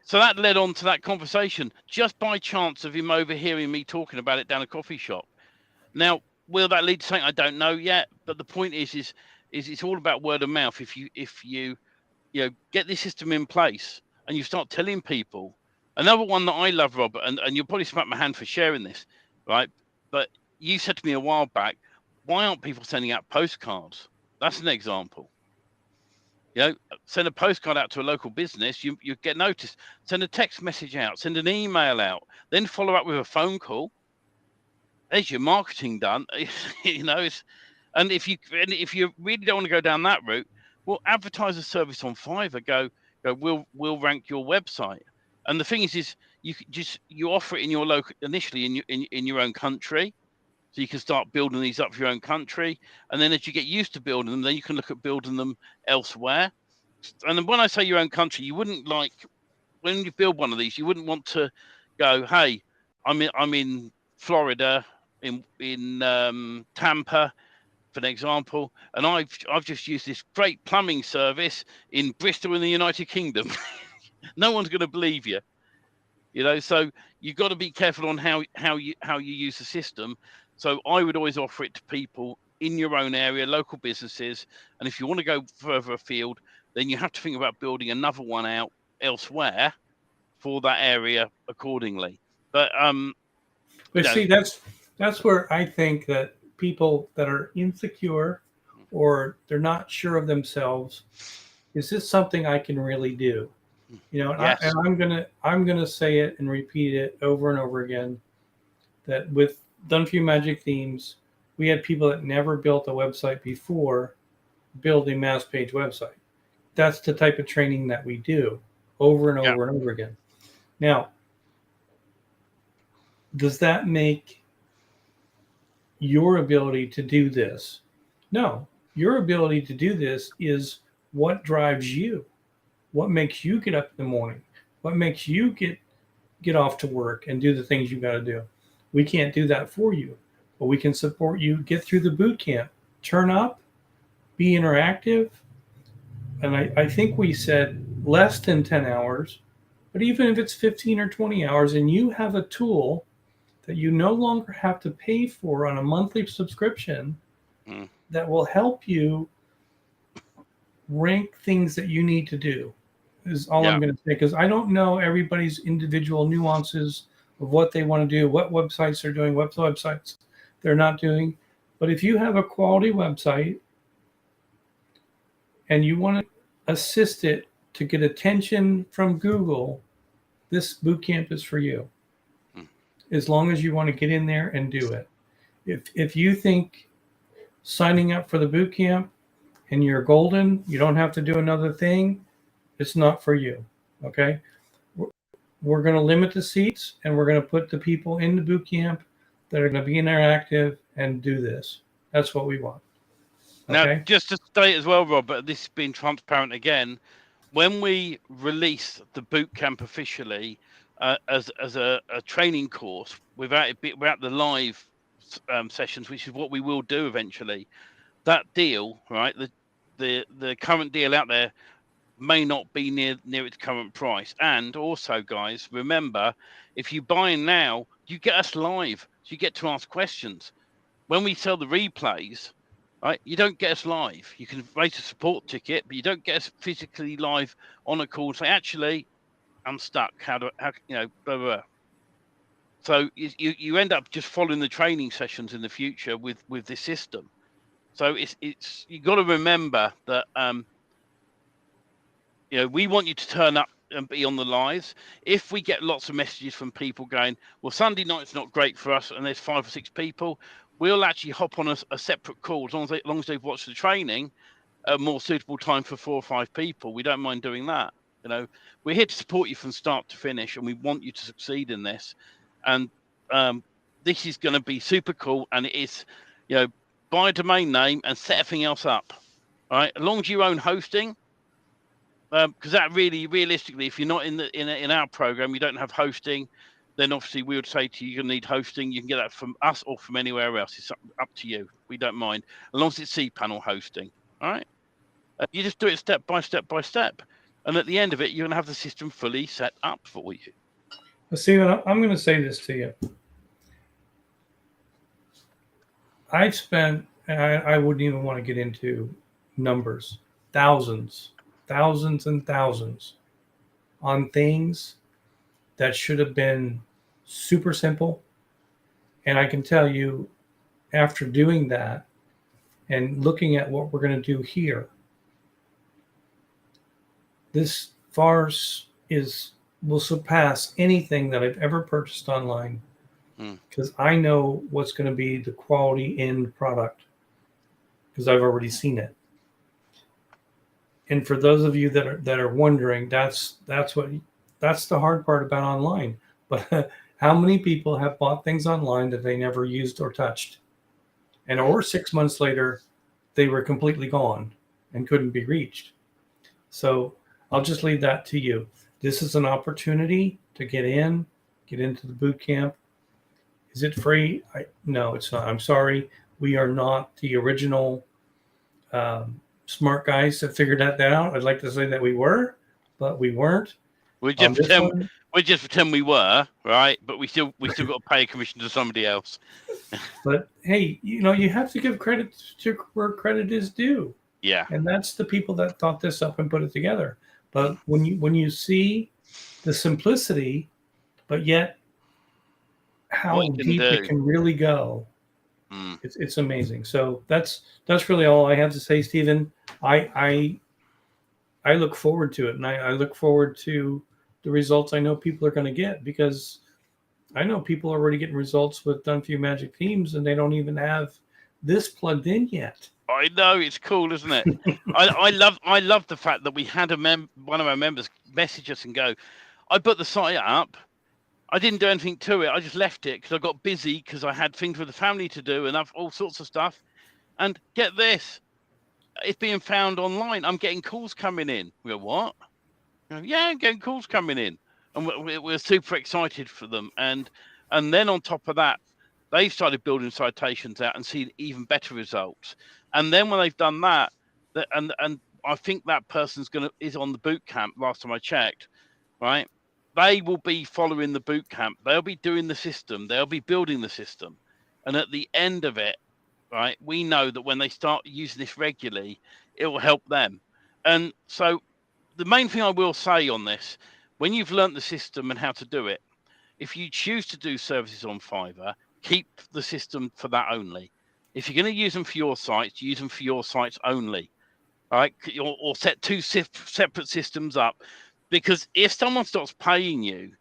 So that led on to that conversation just by chance of him overhearing me talking about it down a coffee shop. Now, will that lead to something? I don't know yet, but the point is it's all about word of mouth. If you get this system in place and you start telling people. Another one that I love, Robert, and you'll probably smack my hand for sharing this, right? But you said to me a while back, why aren't people sending out postcards? That's an example. Send a postcard out to a local business, you get noticed. Send a text message out, send an email out, then follow up with a phone call. There's your marketing done. And if you really don't want to go down that route, well, advertise a service on Fiverr. We'll rank your website. And the thing is you offer it in your local, initially in your own country. So you can start building these up for your own country. And then as you get used to building them, then you can look at building them elsewhere. And then when I say your own country, you wouldn't when you build one of these, you wouldn't want to go, hey, I'm in Florida, in Tampa, for an example, and I've just used this great plumbing service in Bristol in the United Kingdom. No one's going to believe you. So you've got to be careful on how you use the system. So I would always offer it to people in your own area, local businesses, and if you want to go further afield, then you have to think about building another one out elsewhere for that area accordingly. But see, that's where I think that people that are insecure or they're not sure of themselves, is this something I can really do? yes, And I'm gonna say it and repeat it over and over again, that with Done For You Magic Themes, we had people that never built a website before build a mass page website. That's the type of training that we do over and over and over again. Now, does that make your ability to do this? No, your ability to do this is what drives you. What makes you get up in the morning? What makes you get off to work and do the things you got to do? We can't do that for you, but we can support you get through the boot camp. Turn up, be interactive. And I think we said less than 10 hours, but even if it's 15 or 20 hours and you have a tool that you no longer have to pay for on a monthly subscription that will help you rank things that you need to do, is all I'm going to say, because I don't know everybody's individual nuances of what they want to do, what websites they're doing, what websites they're not doing. But if you have a quality website and you want to assist it to get attention from Google, this bootcamp is for you. As long as you want to get in there and do it. If you think signing up for the bootcamp and you're golden, you don't have to do another thing, it's not for you. Okay? We're going to limit the seats, and we're going to put the people in the bootcamp that are going to be interactive and do this. That's what we want. Okay? Now, just to state as well, Robert, this has been transparent again. When we release the bootcamp officially as a training course, without the live sessions, which is what we will do eventually, that deal, right? The current deal out there may not be near its current price. And also, guys, remember, if you buy in now, you get us live, so you get to ask questions. When we sell the replays, right, you don't get us live. You can raise a support ticket, but you don't get us physically live on a call and say, actually, I'm stuck. How blah, blah, blah. So you end up just following the training sessions in the future with this system. So it's you got to remember that we want you to turn up and be on the lives. If we get lots of messages from people going, well, Sunday night's not great for us, and there's 5 or 6 people, we'll actually hop on a separate call as long as they've watched the training, a more suitable time for 4 or 5 people. We don't mind doing that. We're here to support you from start to finish, and we want you to succeed in this. And this is going to be super cool. And it is, buy a domain name and set everything else up. All right, as long as you own hosting. Because that really, realistically, if you're not in our program, you don't have hosting, then obviously we would say to you, you're going to need hosting. You can get that from us or from anywhere else. It's up to you. We don't mind, as long as it's cPanel hosting. All right. You just do it step by step by step, and at the end of it, you're going to have the system fully set up for you. Stephen, I'm going to say this to you. I've spent, and I wouldn't even want to get into numbers, thousands and thousands on things that should have been super simple. And I can tell you, after doing that and looking at what we're going to do here, this farce will surpass anything that I've ever purchased online, because I know what's going to be the quality end product, because I've already seen it. And for those of you that are wondering, that's the hard part about online. But how many people have bought things online that they never used or touched, or 6 months later they were completely gone and couldn't be reached? So I'll just leave that to you. This is an opportunity to get into the boot camp. Is it free? No, it's not. I'm sorry. We are not the original smart guys that figured that out. I'd like to say that we were, but we weren't. We On just this pretend one, we just pretend we were, right? But we still got to pay a commission to somebody else. but hey, you have to give credit to where credit is due. Yeah. And that's the people that thought this up and put it together. But when you see the simplicity, but yet how What it can deep it do. can really go, Mm. it's amazing. So that's really all I have to say, Stephen. I look forward to it, and I look forward to the results I know people are going to get, because I know people are already getting results with Done For You Magic Themes, and they don't even have this plugged in yet. I know, it's cool, isn't it? I love the fact that we had one of our members message us and go, I put the site up. I didn't do anything to it. I just left it because I got busy because I had things with the family to do and all sorts of stuff. And get this, it's being found online. I'm getting calls coming in. We go, what? Yeah, I'm getting calls coming in, and we're super excited for them. And then on top of that, they started building citations out and seeing even better results. And then when they've done that, and I think that person's is on the boot camp. Last time I checked, right? They will be following the boot camp. They'll be doing the system. They'll be building the system. And at the end of it, right, we know that when they start using this regularly, it will help them. And so the main thing I will say on this, when you've learnt the system and how to do it, if you choose to do services on Fiverr, keep the system for that only. If you're going to use them for your sites, use them for your sites only. All right, or set two separate systems up, because if someone starts paying you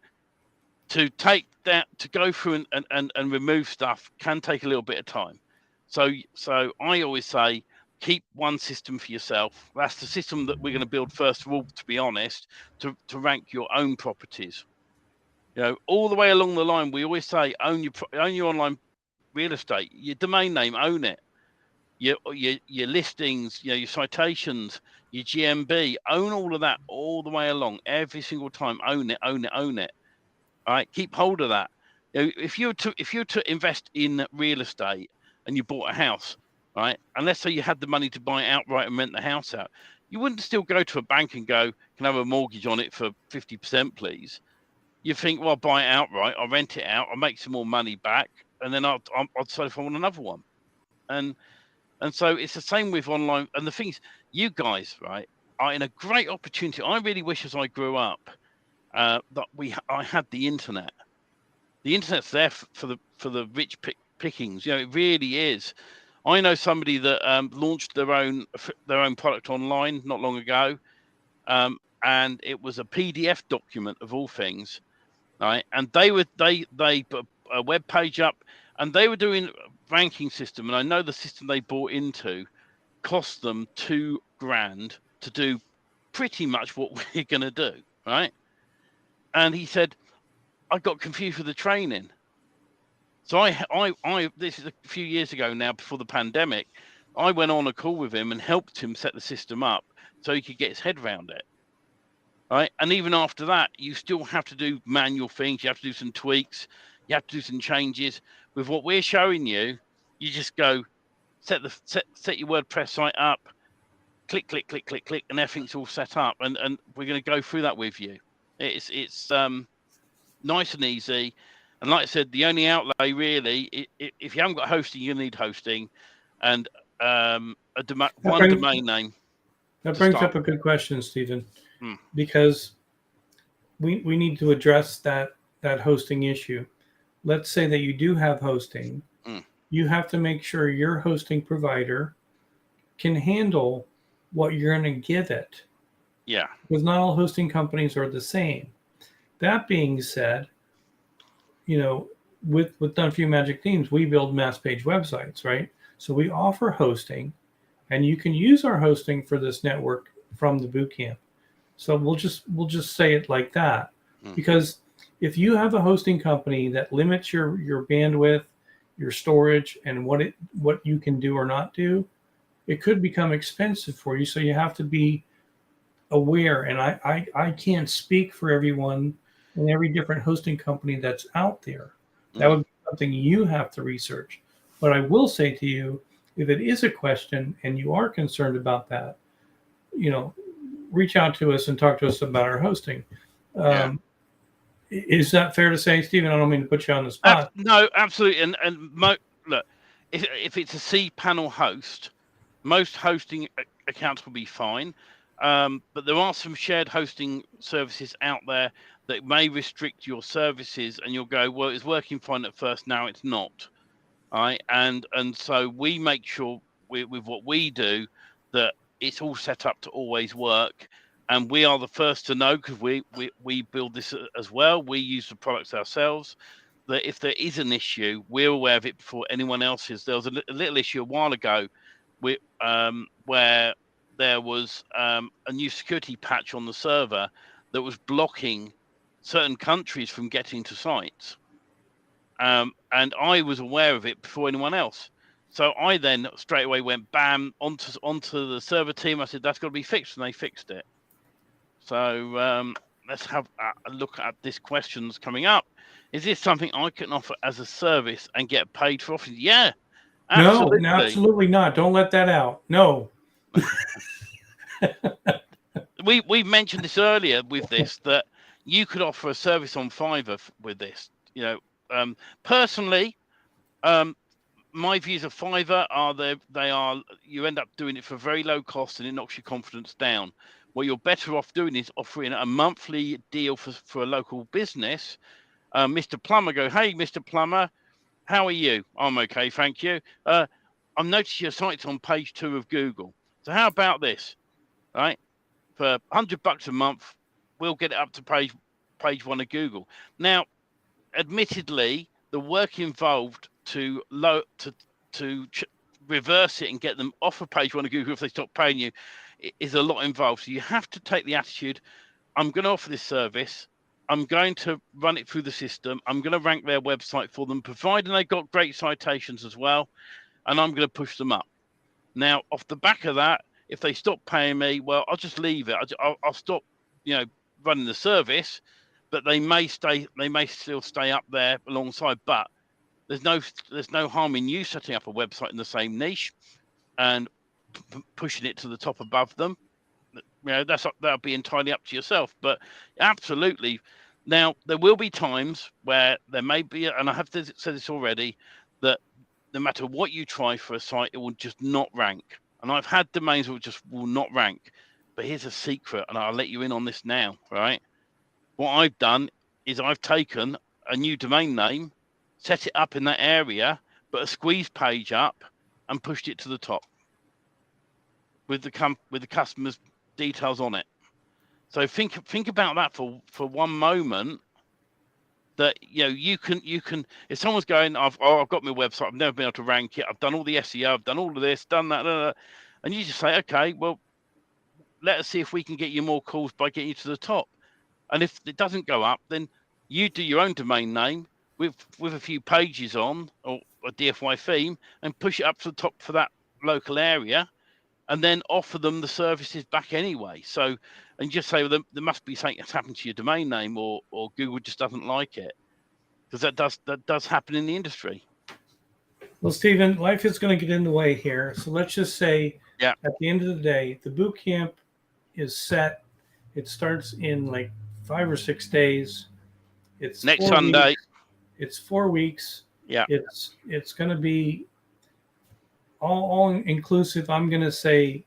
to take that, to go through and remove stuff, can take a little bit of time. So I always say, keep one system for yourself. That's the system that we're going to build first of all, to be honest, to rank your own properties. All the way along the line, we always say, own your online real estate, your domain name, own it. Your listings, your citations, your GMB, own all of that all the way along, every single time. Own it, own it, own it. All right, keep hold of that. If you were to invest in real estate and you bought a house, right, and let's say you had the money to buy it outright and rent the house out, you wouldn't still go to a bank and go, can I have a mortgage on it for 50%, please? You think, well, I'll buy it outright, I'll rent it out, I'll make some more money back, and then I'll decide if I want another one. And so it's the same with online. And the things, you guys, right, are in a great opportunity. I really wish, as I grew up, that I had the internet. The internet's there for the rich pickings. It really is. I know somebody that launched their own product online not long ago, and it was a PDF document of all things, right? And they put a web page up, and they were doing a ranking system. And I know the system they bought into cost them $2,000 to do pretty much what we're going to do, right? And he said, I got confused with the training. So I this is a few years ago now, before the pandemic, I went on a call with him and helped him set the system up so he could get his head around it. Right. And even after that, you still have to do manual things. You have to do some tweaks. You have to do some changes. With what we're showing you, you just go set your WordPress site up, click, click, click, click, click, and everything's all set up. And we're going to go through that with you. It's nice and easy. And like I said, the only outlay really, if you haven't got hosting, you need hosting, and one domain name. That brings up a good question, Stephen, Hmm. because we need to address that hosting issue. Let's say that you do have hosting. You have to make sure your hosting provider can handle what you're going to give it. Yeah. Because not all hosting companies are the same. That being said, with Done For You Magic Themes, we build mass page websites, right? So we offer hosting, and you can use our hosting for this network from the bootcamp. So we'll just say it like that, because if you have a hosting company that limits your bandwidth, your storage, and what you can do or not do, it could become expensive for you. So you have to be aware. And I can't speak for everyone and every different hosting company that's out there. That would be something you have to research. But I will say to you, if it is a question and you are concerned about that, reach out to us and talk to us about our hosting. Is that fair to say, Stephen? I don't mean to put you on the spot. No, absolutely. Look, if it's a cPanel host, most hosting accounts will be fine. But there are some shared hosting services out there that may restrict your services, and you'll go, well, it's working fine at first, now it's not. All right, and so we make sure with what we do that it's all set up to always work, and we are the first to know because we build this as well. We use the products ourselves. That if there is an issue, we're aware of it before anyone else is. There was a little issue a while ago, where there was a new security patch on the server that was blocking certain countries from getting to sites. And I was aware of it before anyone else. So I then straight away went bam onto the server team. I said, that's got to be fixed, and they fixed it. So let's have a look at this question that's coming up. Is this something I can offer as a service and get paid for? Yeah, absolutely. No, absolutely not. Don't let that out. No. We mentioned this earlier with this, that you could offer a service on Fiverr with this. Personally, my views of Fiverr are you end up doing it for very low cost, and it knocks your confidence down. What you're better off doing is offering a monthly deal for a local business. Mr. Plumber, hey, Mr. Plumber, how are you? I'm okay, thank you. I've noticed your site's on page 2 of Google. So how about this, right? For $100 a month, we'll get it up to page 1 of Google. Now, admittedly, the work involved to reverse it and get them off of page 1 of Google if they stop paying you is a lot involved. So you have to take the attitude, I'm going to offer this service. I'm going to run it through the system. I'm going to rank their website for them, providing they've got great citations as well. And I'm going to push them up. Now, off the back of that, if they stop paying me, well, I'll just leave it. I'll stop, running the service, but they may still stay up there alongside. But there's no harm in you setting up a website in the same niche and pushing it to the top above them. That'll be entirely up to yourself. But absolutely, now there will be times where there may be, and I have said this already, that no matter what you try for a site, it will just not rank. And I've had domains that just will not rank. But here's a secret, and I'll let you in on this now, right? What I've done is I've taken a new domain name, set it up in that area, put a squeeze page up, and pushed it to the top with the customer's details on it. So think about that for one moment. That you can if someone's going, I've got my website, I've never been able to rank it, I've done all the SEO, I've done all of this, done that, and you just say, okay, well, let us see if we can get you more calls by getting you to the top. And if it doesn't go up, then you do your own domain name with a few pages on, or a DFY theme, and push it up to the top for that local area, and then offer them the services back anyway. So, and just say, well, there must be something that's happened to your domain name, or Google just doesn't like it, because that does happen in the industry. Well, Stephen, life is going to get in the way here. So let's just say, at the end of the day, the boot camp is set. It starts in like 5 or 6 days. It's next Sunday. It's 4 weeks. Yeah. It's going to be all inclusive. I'm going to say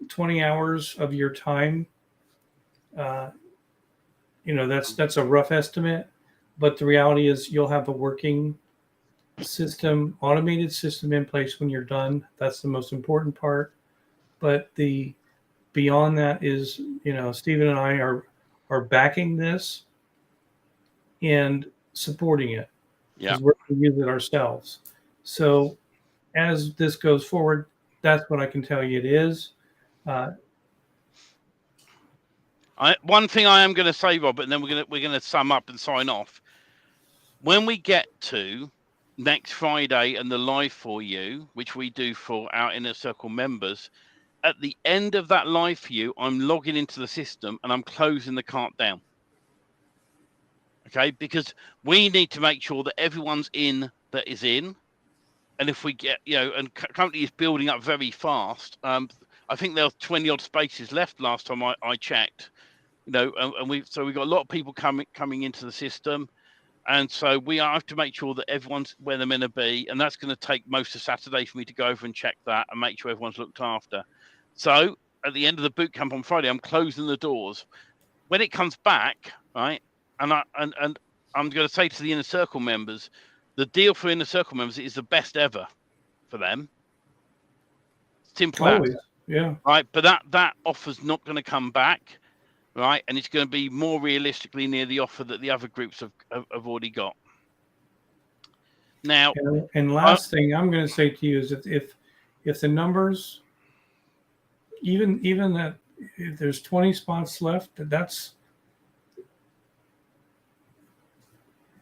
20 hours of your time. That's a rough estimate, but the reality is you'll have a working system, automated system in place when you're done. That's the most important part. But beyond that is, Stephen and I are backing this and supporting it. Yeah. We're going to use it ourselves. So as this goes forward, that's what I can tell you it is. One thing I am going to say, Robert, and then we're going to sum up and sign off. When we get to next Friday and the live for you, which we do for our Inner Circle members, at the end of that live for you, I'm logging into the system and I'm closing the cart down. Okay, because we need to make sure that everyone's in that is in. And if we get, and currently it's building up very fast. I think there are 20 odd spaces left last time I checked. you know, and we've got a lot of people coming into the system. And so we have to make sure that everyone's where they're meant to be. And that's going to take most of Saturday for me to go over and check that and make sure everyone's looked after. So at the end of the boot camp on Friday, I'm closing the doors. When it comes back, right, and I'm going to say to the Inner Circle members, the deal for Inner Circle members is the best ever for them. Simple Always, as. yeah. Right, but that offer's not going to come back. Right, and it's going to be more realistically near the offer that the other groups have already got. Now, and last thing I'm going to say to you is that if the numbers, even that, if there's 20 spots left,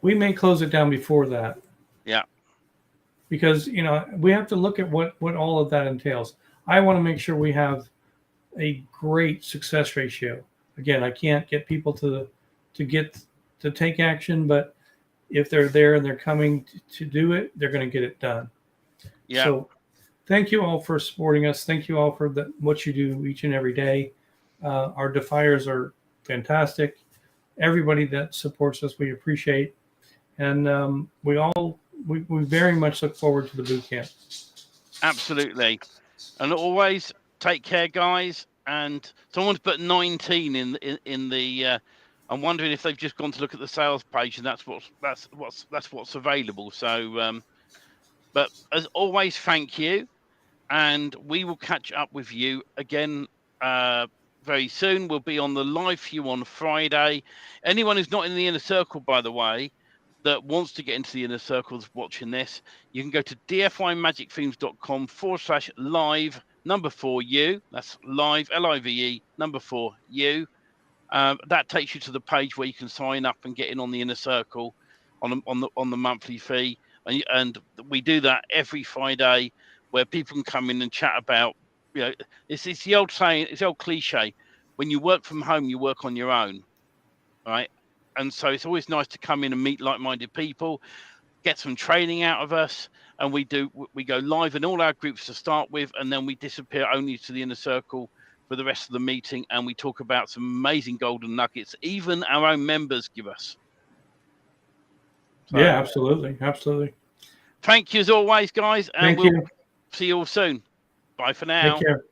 we may close it down before that. Yeah. Because we have to look at what all of that entails. I want to make sure we have a great success ratio. Again, I can't get people to take action, but if they're there and they're coming to do it, they're going to get it done. Yeah. So thank you all for supporting us. Thank you all for what you do each and every day. Our defiers are fantastic. Everybody that supports us, we appreciate. And we very much look forward to the boot camp. Absolutely. And always take care, guys. And someone's put 19 in the. I'm wondering if they've just gone to look at the sales page, and that's what's available. So, but as always, thank you, and we will catch up with you again very soon. We'll be on the live for you on Friday. Anyone who's not in the Inner Circle, by the way, that wants to get into the Inner Circles watching this, you can go to dfymagicthemes.com/live 4U. That's live, LIVE 4U. That takes you to the page where you can sign up and get in on the Inner Circle on the monthly fee. And we do that every Friday, where people can come in and chat about, it's the old saying, it's the old cliche: when you work from home, you work on your own, right? And so it's always nice to come in and meet like-minded people, get some training out of us, and we go live in all our groups to start with, and then we disappear only to the Inner Circle for the rest of the meeting, and we talk about some amazing golden nuggets even our own members give us. So, yeah, absolutely. Thank you as always, guys, and we'll see you all soon. Bye for now. Take care.